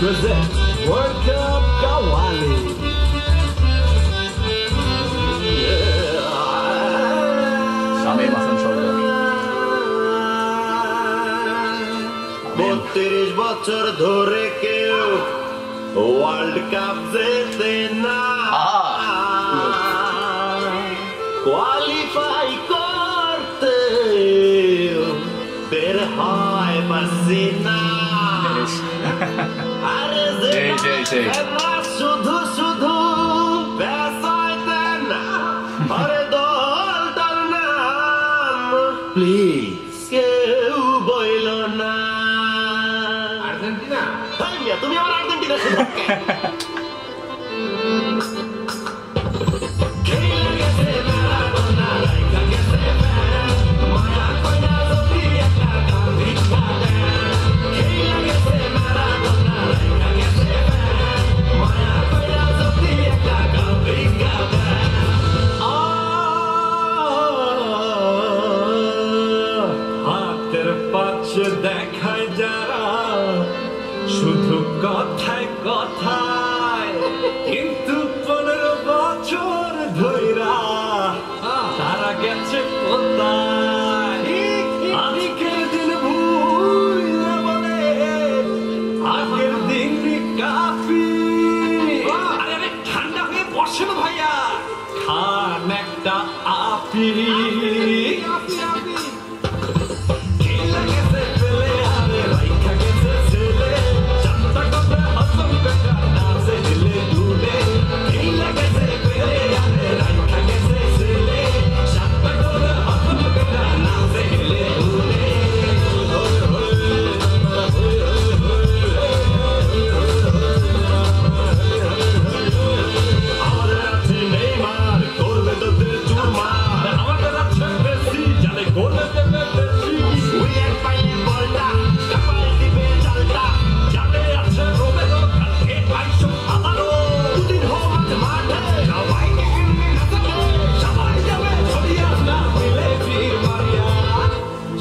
present World Cup Kawali. Shamim Hasan সরকার 32 বছর ধরে কেউ ওয়ার্ল্ড কাপ জেতে না, কোয়ালিফাই করতে বের হয় পারছি না। আরে শুধু শুধু বেসাইতে না, আরে দলটার নাম প্লিজ কেউ বইল না। আর্জেন্টিনা? তুমি আমার আর্জেন্টিনা শুধু দেখায় যারা শুধু কথায় কথায়, কিন্তু 15 বছর ধইরা তারা গেছে কোথায়? আজকের দিন ভুইলা বলে আগের দিন কাফি। আরে আরে ঠান্ডা হয়ে বসে না ভাইয়া, খান একটা আপি।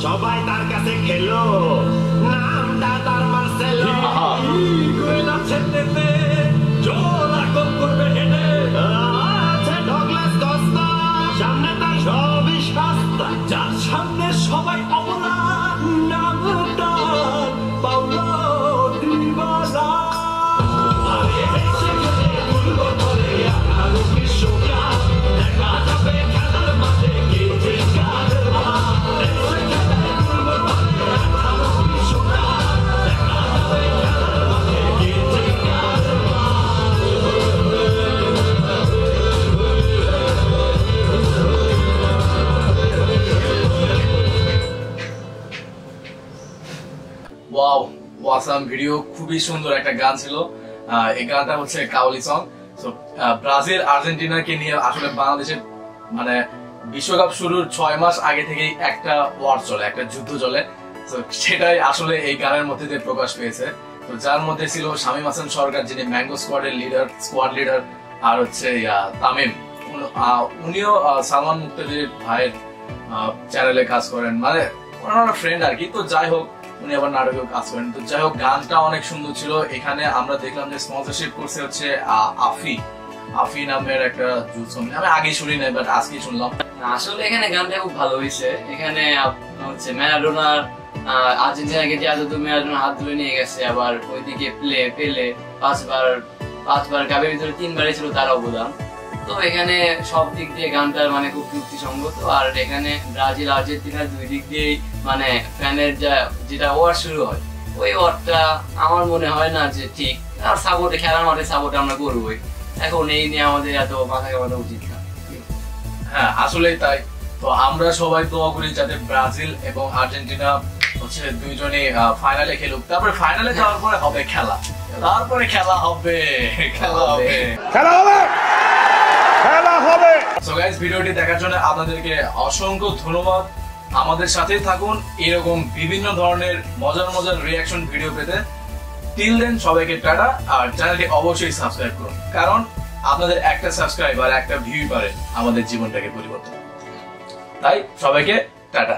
সবাই তার কাছে খেলো, নামটা তার মার্সেলো। গোয়েন্দা ছেড়তে জোড়া গোল করবে হেডে, আছে ডগলাস কস্তা, সামনে তার সবই সস্তা, যার সামনে সবাই অবলা, নামটা পাওলো দিবালা। আরে হেসে খেলে গুলো করে 18 বিশ্বকাপ, দেখা যাবে খেলার মাঠে কে জিতবে। ওয়াও, ওয়াসাম ভিডিও, খুবই সুন্দর একটা গান ছিল। এই গানটা হচ্ছে কাওয়ালি সং। সো ব্রাজিল আর্জেন্টিনাকে নিয়ে আসলে বাংলাদেশের মানে বিশ্বকাপ শুরুর 6 মাস আগে থেকেই একটা ওয়ার চলে, একটা যুদ্ধ চলে। তো সেটাই আসলে এই গানের মধ্যে দিয়ে প্রকাশ পেয়েছে। তো যার মধ্যে ছিল শামীম হাসান সরকার, যিনি ম্যাঙ্গো স্কোয়াডের স্কোয়াড লিডার, আর হচ্ছে তামিম, উনিও সালমান মুক্তাদির ভাইয়ের চ্যানেলে কাজ করেন, মানে ওনার ফ্রেন্ড আর কি। তো যাই হোক, উনি আবার নাটকেও কাজ করেন। তো যাই হোক, গানটা অনেক সুন্দর ছিল। এখানে আমরা দেখলাম যে স্পন্সরশিপ করছে হচ্ছে আফি নামের একটা জুস। আমি আগে শুনি নাই, বাট আজকে শুনলাম। আসলে এখানে গানটা খুব ভালো হয়েছে। এখানে হচ্ছে ম্যারাডোনার আর্জেন্টিনাকে যে আদৌ ম্যারাডোনা হাত ধরে নিয়ে গেছে, আবার ওইদিকে পেলে পাঁচবার কাপের ভিতরে 3বারই ছিল তার অবদান। তো এখানে সব দিক দিয়ে গানটার মানে খুব যুক্তিসঙ্গত। আর এখানে ব্রাজিল আর্জেন্টিনার দুই দিক দিয়েই মানে ফ্যানের যেটা ওয়ার শুরু হয়, ওই ওয়ারটা আমার মনে হয় না যে ঠিক। আর সাপোর্টে খেলার মাঠে সাপোর্ট আমরা করবোই, এখন এই নিয়ে আমাদের এত মাথা কামানো উচিত না। হ্যাঁ, আসলেই তাই। তো আমরা সবাই দোয়া করি যাতে ব্রাজিল এবং আর্জেন্টিনা হচ্ছে দুইজনই ফাইনালে খেলুক। তারপরে ফাইনালে যাওয়ার পরে হবে খেলা, তারপরে খেলা হবে। সো গাইস, ভিডিওটি দেখার জন্য আপনাদেরকে অসংখ্য ধন্যবাদ। আমাদের সাথেই থাকুন এরকম বিভিন্ন ধরনের মজার রিঅ্যাকশন ভিডিও পেতে। টিল দেন সবাইকে টাটা। আর চ্যানেলটি অবশ্যই সাবস্ক্রাইব করুন, কারণ আপনাদের একটা সাবস্ক্রাইব আর একটা ভিউ পারে আমাদের জীবনটাকে পরিবর্তন। তাই সবাইকে টাটা।